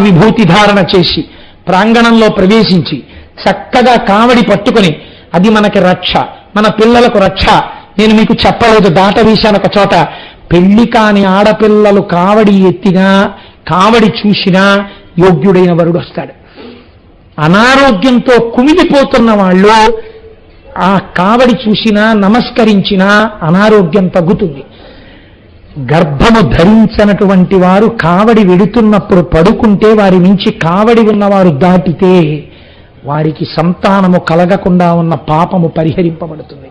విభూతి ధారణ చేసి ప్రాంగణంలో ప్రవేశించి చక్కగా కావడి పట్టుకొని అది మనకి రక్ష, మన పిల్లలకు రక్ష. నేను మీకు చెప్పలేదు, దాట వేశాను ఒక చోట. పెళ్లి కాని ఆడపిల్లలు కావడి ఎత్తినా, కావడి చూసినా యోగ్యుడైన వరుడు వస్తాడు. అనారోగ్యంతో కుమిలిపోతున్న వాళ్ళు ఆ కావడి చూసినా నమస్కరించినా అనారోగ్యం తగ్గుతుంది. గర్భము ధరించనటువంటి వారు కావడి వెడుతున్నప్పుడు పడుకుంటే వారి నుంచి కావడి ఉన్నవారు దాటితే వారికి సంతానము కలగకుండా ఉన్న పాపము పరిహరింపబడుతుంది.